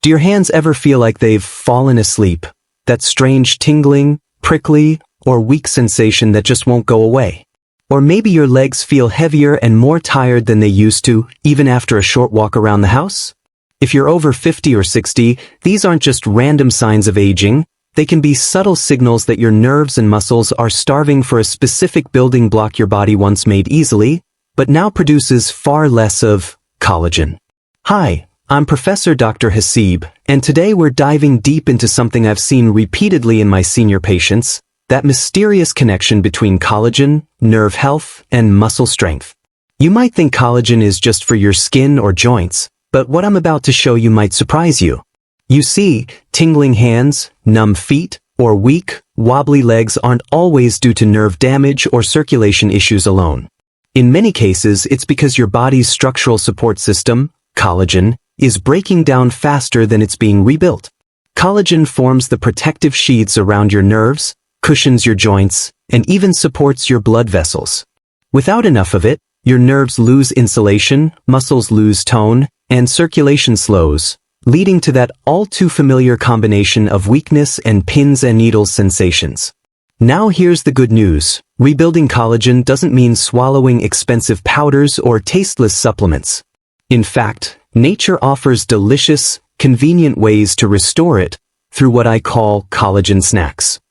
Do your hands ever feel like they've fallen asleep? That strange tingling, prickly, or weak sensation that just won't go away? Or maybe your legs feel heavier and more tired than they used to, even after a short walk around the house? If you're over 50 or 60, these aren't just random signs of aging. They can be subtle signals that your nerves and muscles are starving for a specific building block your body once made easily, but now produces far less of: collagen. Hi, I'm Professor Dr. Hasib, and today we're diving deep into something I've seen repeatedly in my senior patients: that mysterious connection between collagen, nerve health, and muscle strength. You might think collagen is just for your skin or joints, but what I'm about to show you might surprise you. You see, tingling hands, numb feet, or weak, wobbly legs aren't always due to nerve damage or circulation issues alone. In many cases, it's because your body's structural support system, collagen, is breaking down faster than it's being rebuilt. Collagen forms the protective sheaths around your nerves, cushions your joints, and even supports your blood vessels. Without enough of it, your nerves lose insulation, muscles lose tone, and circulation slows, leading to that all-too-familiar combination of weakness and pins and needles sensations. Now here's the good news. Rebuilding collagen doesn't mean swallowing expensive powders or tasteless supplements. In fact, nature offers delicious, convenient ways to restore it through what I call collagen snacks.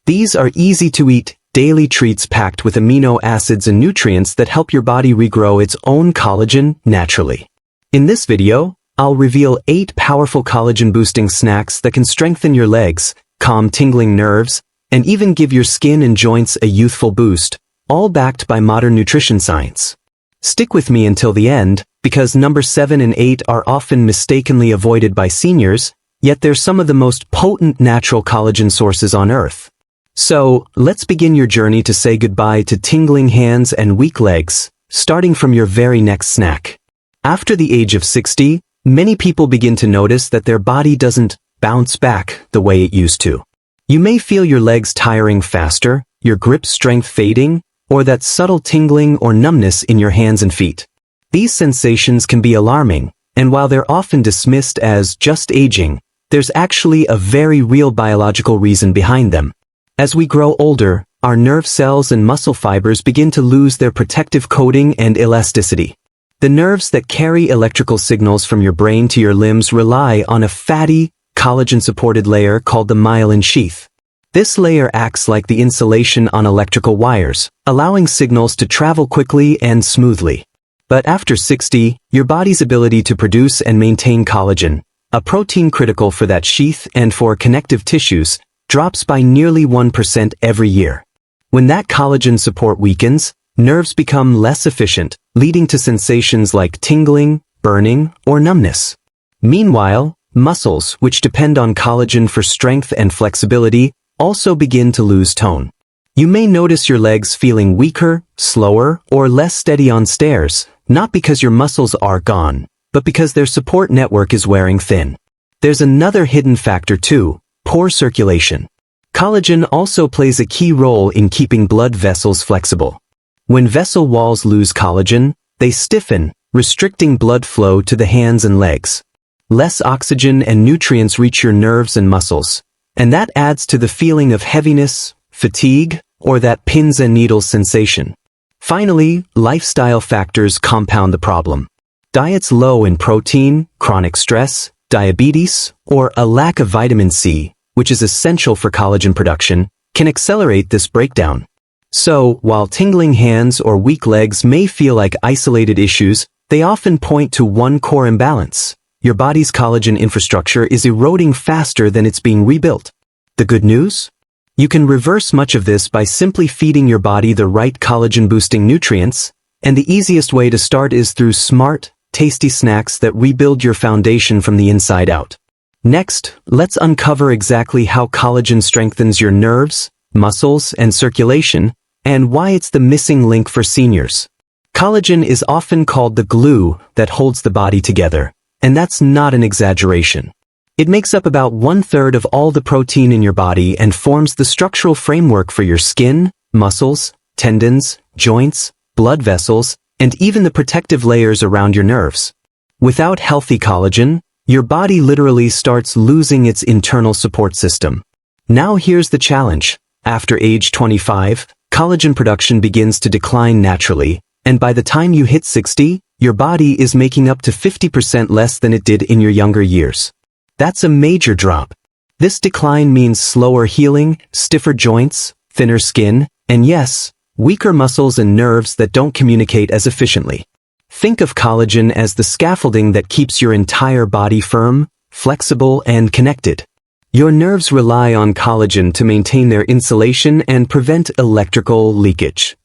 These are easy-to-eat, daily treats packed with amino acids and nutrients that help your body regrow its own collagen naturally. In this video, I'll reveal 8 powerful collagen-boosting snacks that can strengthen your legs, calm tingling nerves, and even give your skin and joints a youthful boost, all backed by modern nutrition science. Stick with me until the end, because number 7 and 8 are often mistakenly avoided by seniors, yet they're some of the most potent natural collagen sources on Earth. So, let's begin your journey to say goodbye to tingling hands and weak legs, starting from your very next snack. After the age of 60, many people begin to notice that their body doesn't bounce back the way it used to. You may feel your legs tiring faster, your grip strength fading, or that subtle tingling or numbness in your hands and feet. These sensations can be alarming, and while they're often dismissed as just aging, there's actually a very real biological reason behind them. As we grow older, our nerve cells and muscle fibers begin to lose their protective coating and elasticity. The nerves that carry electrical signals from your brain to your limbs rely on a fatty, collagen-supported layer called the myelin sheath. This layer acts like the insulation on electrical wires, allowing signals to travel quickly and smoothly. But after 60, your body's ability to produce and maintain collagen, a protein critical for that sheath and for connective tissues, drops by nearly 1% every year. When that collagen support weakens, nerves become less efficient, leading to sensations like tingling, burning, or numbness. Meanwhile, muscles, which depend on collagen for strength and flexibility, also begin to lose tone. You may notice your legs feeling weaker, slower, or less steady on stairs, not because your muscles are gone, but because their support network is wearing thin. There's another hidden factor too: poor circulation. Collagen also plays a key role in keeping blood vessels flexible. When vessel walls lose collagen, they stiffen, restricting blood flow to the hands and legs. Less oxygen and nutrients reach your nerves and muscles, and that adds to the feeling of heaviness, fatigue, or that pins and needles sensation. Finally, lifestyle factors compound the problem. Diets low in protein, chronic stress, diabetes, or a lack of vitamin C, which is essential for collagen production, can accelerate this breakdown. So, while tingling hands or weak legs may feel like isolated issues, they often point to one core imbalance. Your body's collagen infrastructure is eroding faster than it's being rebuilt. The good news? You can reverse much of this by simply feeding your body the right collagen-boosting nutrients, and the easiest way to start is through smart, tasty snacks that rebuild your foundation from the inside out. Next, let's uncover exactly how collagen strengthens your nerves, muscles, and circulation, and why it's the missing link for seniors. Collagen is often called the glue that holds the body together, and that's not an exaggeration. It makes up about 1/3 of all the protein in your body and forms the structural framework for your skin, muscles, tendons, joints, blood vessels, and even the protective layers around your nerves. Without healthy collagen, your body literally starts losing its internal support system. Now here's the challenge. After age 25, collagen production begins to decline naturally, and by the time you hit 60, your body is making up to 50% less than it did in your younger years. That's a major drop. This decline means slower healing, stiffer joints, thinner skin, and yes, weaker muscles and nerves that don't communicate as efficiently. Think of collagen as the scaffolding that keeps your entire body firm, flexible, and connected. Your nerves rely on collagen to maintain their insulation and prevent electrical leakage.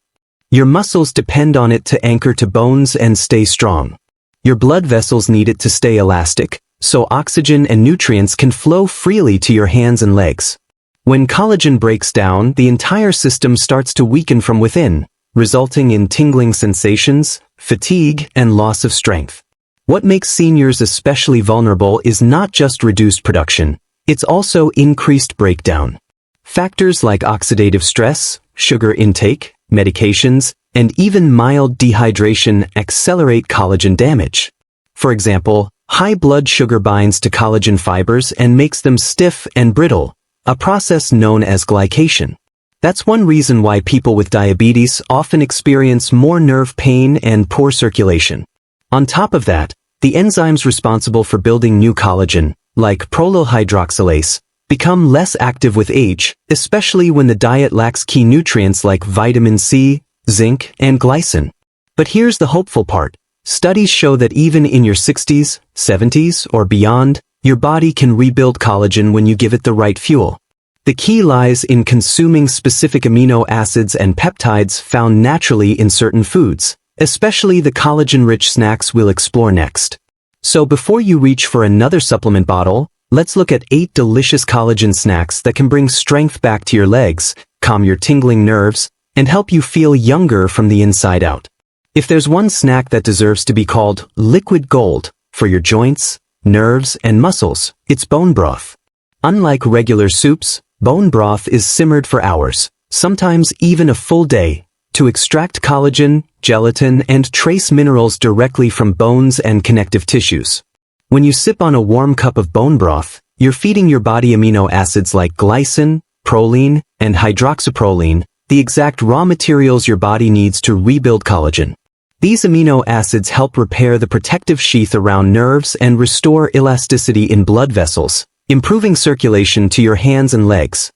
Your muscles depend on it to anchor to bones and stay strong. Your blood vessels need it to stay elastic, so oxygen and nutrients can flow freely to your hands and legs. When collagen breaks down, the entire system starts to weaken from within, resulting in tingling sensations, fatigue, and loss of strength. What makes seniors especially vulnerable is not just reduced production, it's also increased breakdown. Factors like oxidative stress, sugar intake, medications, and even mild dehydration accelerate collagen damage. For example, high blood sugar binds to collagen fibers and makes them stiff and brittle, a process known as glycation. That's one reason why people with diabetes often experience more nerve pain and poor circulation. On top of that, the enzymes responsible for building new collagen, like prolyl hydroxylase, become less active with age, especially when the diet lacks key nutrients like vitamin C, zinc, and glycine. But here's the hopeful part. Studies show that even in your 60s, 70s, or beyond, your body can rebuild collagen when you give it the right fuel. The key lies in consuming specific amino acids and peptides found naturally in certain foods, especially the collagen-rich snacks we'll explore next. So before you reach for another supplement bottle, let's look at 8 delicious collagen snacks that can bring strength back to your legs, calm your tingling nerves, and help you feel younger from the inside out. If there's one snack that deserves to be called liquid gold for your joints, nerves, and muscles, it's bone broth. Unlike regular soups, bone broth is simmered for hours, sometimes even a full day, to extract collagen, gelatin, and trace minerals directly from bones and connective tissues. When you sip on a warm cup of bone broth, you're feeding your body amino acids like glycine, proline, and hydroxyproline, the exact raw materials your body needs to rebuild collagen. These amino acids help repair the protective sheath around nerves and restore elasticity in blood vessels, improving circulation to your hands and legs.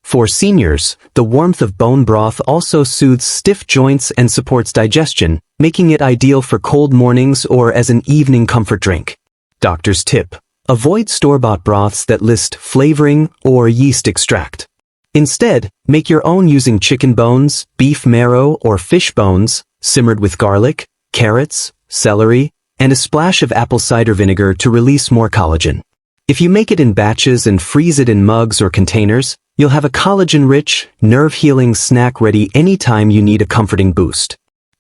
For seniors, the warmth of bone broth also soothes stiff joints and supports digestion, making it ideal for cold mornings or as an evening comfort drink. Doctor's tip: avoid store-bought broths that list flavoring or yeast extract. Instead, make your own using chicken bones, beef marrow, or fish bones, simmered with garlic, carrots, celery, and a splash of apple cider vinegar to release more collagen. If you make it in batches and freeze it in mugs or containers, you'll have a collagen-rich, nerve-healing snack ready anytime you need a comforting boost.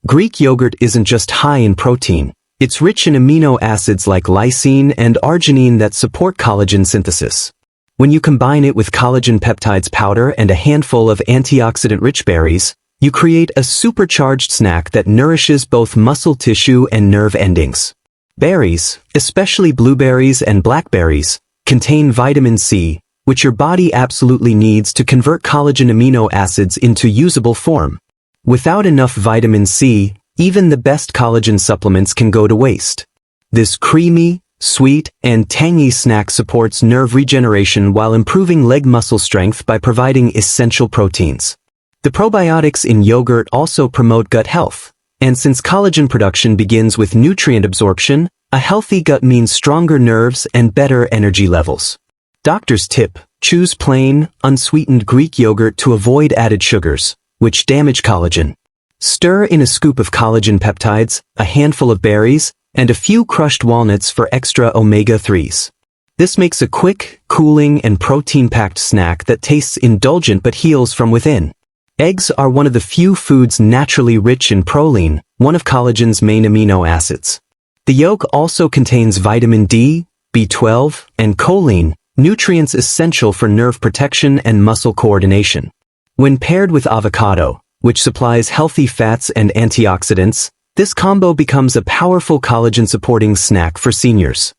Greek yogurt isn't just high in protein, it's rich in amino acids like lysine and arginine that support collagen synthesis. When you combine it with collagen peptides powder and a handful of antioxidant-rich berries, you create a supercharged snack that nourishes both muscle tissue and nerve endings. Berries, especially blueberries and blackberries, contain vitamin C, which your body absolutely needs to convert collagen amino acids into usable form. Without enough vitamin C, even the best collagen supplements can go to waste. This creamy, sweet, and tangy snack supports nerve regeneration while improving leg muscle strength by providing essential proteins. The probiotics in yogurt also promote gut health, and since collagen production begins with nutrient absorption, a healthy gut means stronger nerves and better energy levels. Doctor's tip: choose plain, unsweetened Greek yogurt to avoid added sugars, which damage collagen. Stir in a scoop of collagen peptides, a handful of berries, and a few crushed walnuts for extra omega-3s. This makes a quick, cooling, and protein-packed snack that tastes indulgent but heals from within. Eggs are one of the few foods naturally rich in proline, one of collagen's main amino acids. The yolk also contains vitamin D, B12, and choline, nutrients essential for nerve protection and muscle coordination. When paired with avocado, which supplies healthy fats and antioxidants, this combo becomes a powerful collagen-supporting snack for seniors.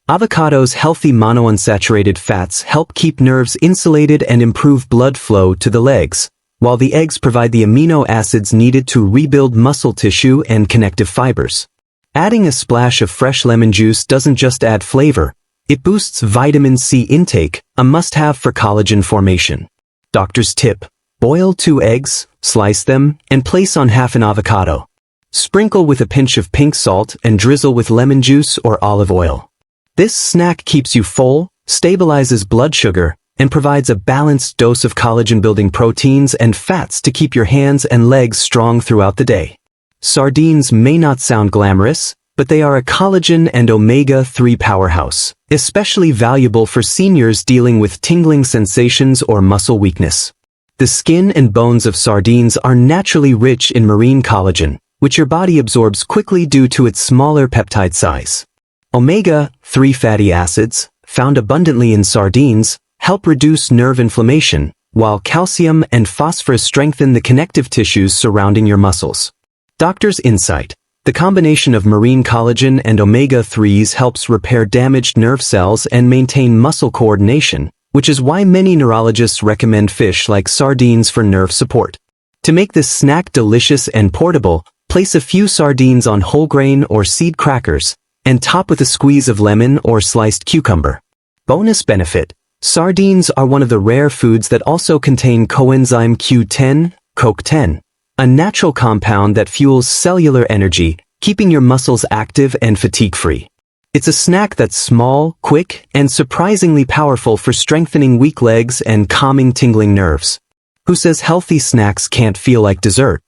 Avocado's healthy monounsaturated fats help keep nerves insulated and improve blood flow to the legs, while the eggs provide the amino acids needed to rebuild muscle tissue and connective fibers. Adding a splash of fresh lemon juice doesn't just add flavor, it boosts vitamin C intake, a must-have for collagen formation. Doctor's tip: boil 2 eggs, slice them, and place on half an avocado. Sprinkle with a pinch of pink salt and drizzle with lemon juice or olive oil. This snack keeps you full, stabilizes blood sugar, and provides a balanced dose of collagen-building proteins and fats to keep your hands and legs strong throughout the day. Sardines may not sound glamorous, but they are a collagen and omega-3 powerhouse, especially valuable for seniors dealing with tingling sensations or muscle weakness. The skin and bones of sardines are naturally rich in marine collagen, which your body absorbs quickly due to its smaller peptide size. Omega-3 fatty acids, found abundantly in sardines, help reduce nerve inflammation, while calcium and phosphorus strengthen the connective tissues surrounding your muscles. Doctor's insight: the combination of marine collagen and omega-3s helps repair damaged nerve cells and maintain muscle coordination, which is why many neurologists recommend fish like sardines for nerve support. To make this snack delicious and portable, place a few sardines on whole grain or seed crackers, and top with a squeeze of lemon or sliced cucumber. Bonus benefit: sardines are one of the rare foods that also contain coenzyme Q10, CoQ10, a natural compound that fuels cellular energy, keeping your muscles active and fatigue-free. It's a snack that's small, quick, and surprisingly powerful for strengthening weak legs and calming tingling nerves. Who says healthy snacks can't feel like dessert?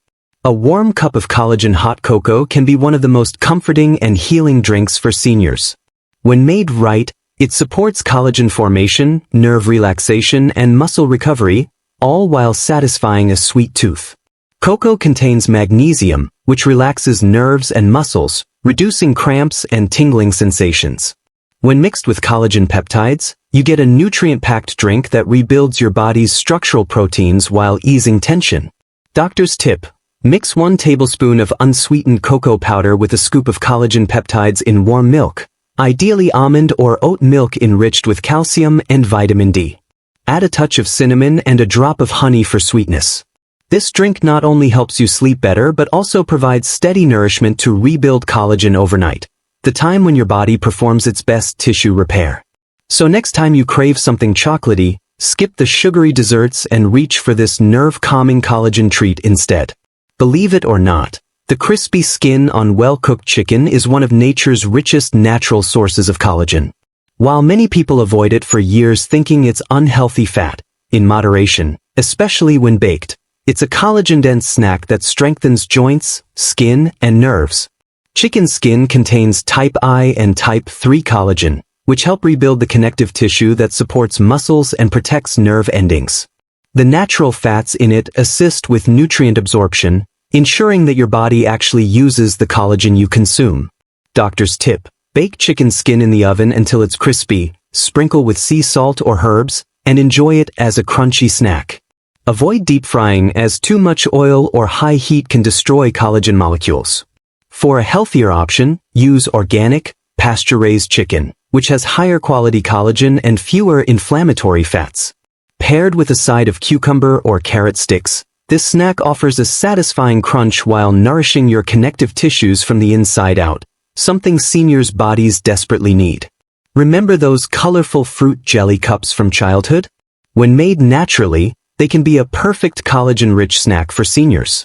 A warm cup of collagen hot cocoa can be one of the most comforting and healing drinks for seniors. When made right, it supports collagen formation, nerve relaxation, and muscle recovery, all while satisfying a sweet tooth. Cocoa contains magnesium, which relaxes nerves and muscles, reducing cramps and tingling sensations. When mixed with collagen peptides, you get a nutrient-packed drink that rebuilds your body's structural proteins while easing tension. Doctor's tip: mix 1 tablespoon of unsweetened cocoa powder with a scoop of collagen peptides in warm milk, ideally almond or oat milk enriched with calcium and vitamin D. Add a touch of cinnamon and a drop of honey for sweetness. This drink not only helps you sleep better but also provides steady nourishment to rebuild collagen overnight, the time when your body performs its best tissue repair. So next time you crave something chocolatey, skip the sugary desserts and reach for this nerve-calming collagen treat instead. Believe it or not, the crispy skin on well-cooked chicken is one of nature's richest natural sources of collagen. While many people avoid it for years thinking it's unhealthy fat, in moderation, especially when baked, it's a collagen-dense snack that strengthens joints, skin, and nerves. Chicken skin contains type I and type 3 collagen, which help rebuild the connective tissue that supports muscles and protects nerve endings. The natural fats in it assist with nutrient absorption, ensuring that your body actually uses the collagen you consume. Doctor's tip: bake chicken skin in the oven until it's crispy, sprinkle with sea salt or herbs, and enjoy it as a crunchy snack. Avoid deep frying as too much oil or high heat can destroy collagen molecules. For a healthier option, use organic, pasture-raised chicken, which has higher quality collagen and fewer inflammatory fats. Paired with a side of cucumber or carrot sticks, this snack offers a satisfying crunch while nourishing your connective tissues from the inside out, something seniors' bodies desperately need. Remember those colorful fruit jelly cups from childhood? When made naturally, they can be a perfect collagen-rich snack for seniors.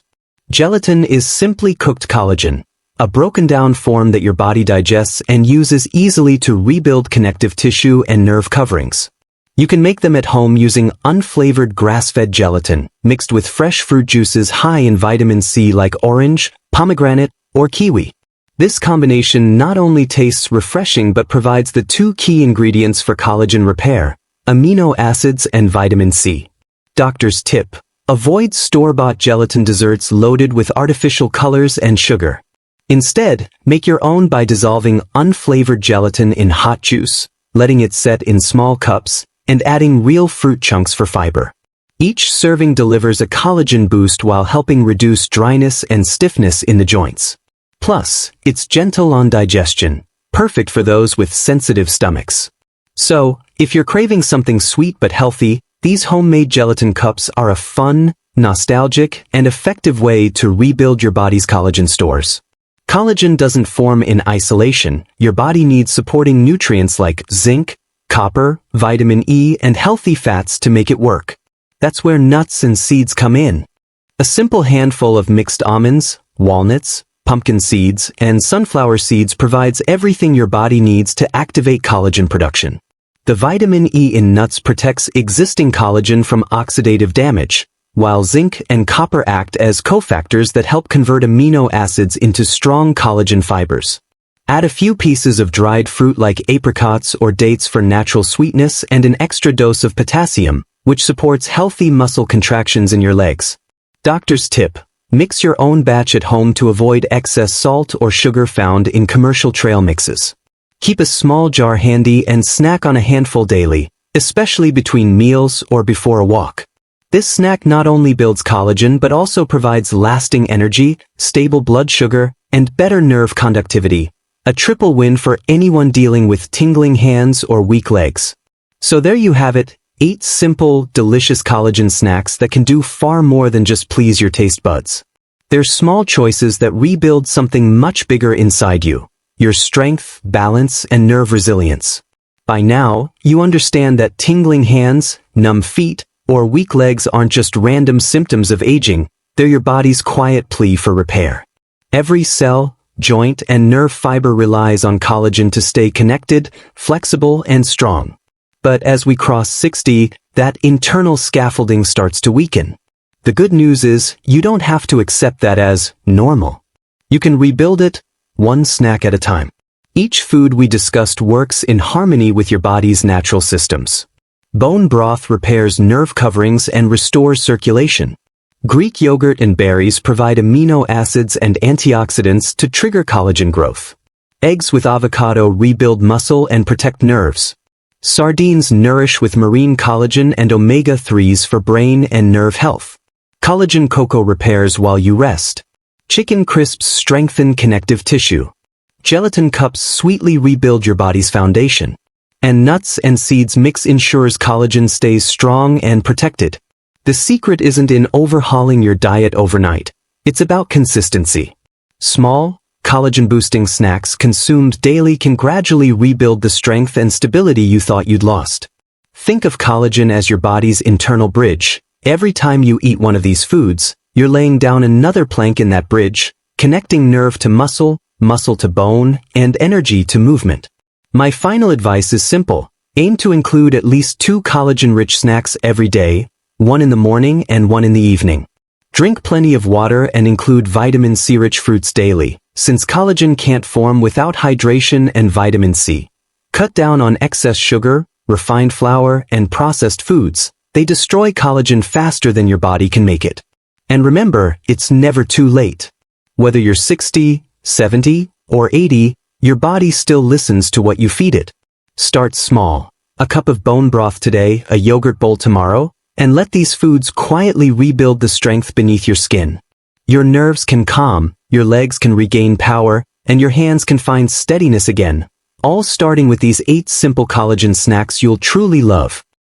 Gelatin is simply cooked collagen, a broken-down form that your body digests and uses easily to rebuild connective tissue and nerve coverings. You can make them at home using unflavored grass-fed gelatin, mixed with fresh fruit juices high in vitamin C like orange, pomegranate, or kiwi. This combination not only tastes refreshing but provides the 2 key ingredients for collagen repair: amino acids and vitamin C. Doctor's tip: avoid store-bought gelatin desserts loaded with artificial colors and sugar. Instead, make your own by dissolving unflavored gelatin in hot juice, letting it set in small cups, and adding real fruit chunks for fiber. Each serving delivers a collagen boost while helping reduce dryness and stiffness in the joints. Plus, it's gentle on digestion, perfect for those with sensitive stomachs. So, if you're craving something sweet but healthy, these homemade gelatin cups are a fun, nostalgic, and effective way to rebuild your body's collagen stores. Collagen doesn't form in isolation. Your body needs supporting nutrients like zinc, copper, vitamin E, and healthy fats to make it work. That's where nuts and seeds come in. A simple handful of mixed almonds, walnuts, pumpkin seeds, and sunflower seeds provides everything your body needs to activate collagen production. The vitamin E in nuts protects existing collagen from oxidative damage, while zinc and copper act as cofactors that help convert amino acids into strong collagen fibers. Add a few pieces of dried fruit like apricots or dates for natural sweetness and an extra dose of potassium, which supports healthy muscle contractions in your legs. Doctor's tip: mix your own batch at home to avoid excess salt or sugar found in commercial trail mixes. Keep a small jar handy and snack on a handful daily, especially between meals or before a walk. This snack not only builds collagen but also provides lasting energy, stable blood sugar, and better nerve conductivity. A triple win for anyone dealing with tingling hands or weak legs. So there you have it, 8 simple, delicious collagen snacks that can do far more than just please your taste buds. They're small choices that rebuild something much bigger inside you: your strength, balance, and nerve resilience. By now, you understand that tingling hands, numb feet, or weak legs aren't just random symptoms of aging, they're your body's quiet plea for repair. Every cell, joint, and nerve fiber relies on collagen to stay connected, flexible, and strong. But as we cross 60, that internal scaffolding starts to weaken. The good news is, you don't have to accept that as normal. You can rebuild it, one snack at a time. Each food we discussed works in harmony with your body's natural systems. Bone broth repairs nerve coverings and restores circulation. Greek yogurt and berries provide amino acids and antioxidants to trigger collagen growth. Eggs with avocado rebuild muscle and protect nerves. Sardines nourish with marine collagen and omega-3s for brain and nerve health. Collagen cocoa repairs while you rest. Chicken crisps strengthen connective tissue. Gelatin cups sweetly rebuild your body's foundation. And nuts and seeds mix ensures collagen stays strong and protected. The secret isn't in overhauling your diet overnight. It's about consistency. Small, collagen-boosting snacks consumed daily can gradually rebuild the strength and stability you thought you'd lost. Think of collagen as your body's internal bridge. Every time you eat one of these foods, you're laying down another plank in that bridge, connecting nerve to muscle, muscle to bone, and energy to movement. My final advice is simple. Aim to include at least 2 collagen-rich snacks every day, one in the morning and one in the evening. Drink plenty of water and include vitamin C-rich fruits daily, since collagen can't form without hydration and vitamin C. Cut down on excess sugar, refined flour, and processed foods. They destroy collagen faster than your body can make it. And remember, it's never too late. Whether you're 60, 70, or 80, your body still listens to what you feed it. Start small. A cup of bone broth today, a yogurt bowl tomorrow, and let these foods quietly rebuild the strength beneath your skin. Your nerves can calm, your legs can regain power, and your hands can find steadiness again, all starting with these 8 simple collagen snacks you'll truly love.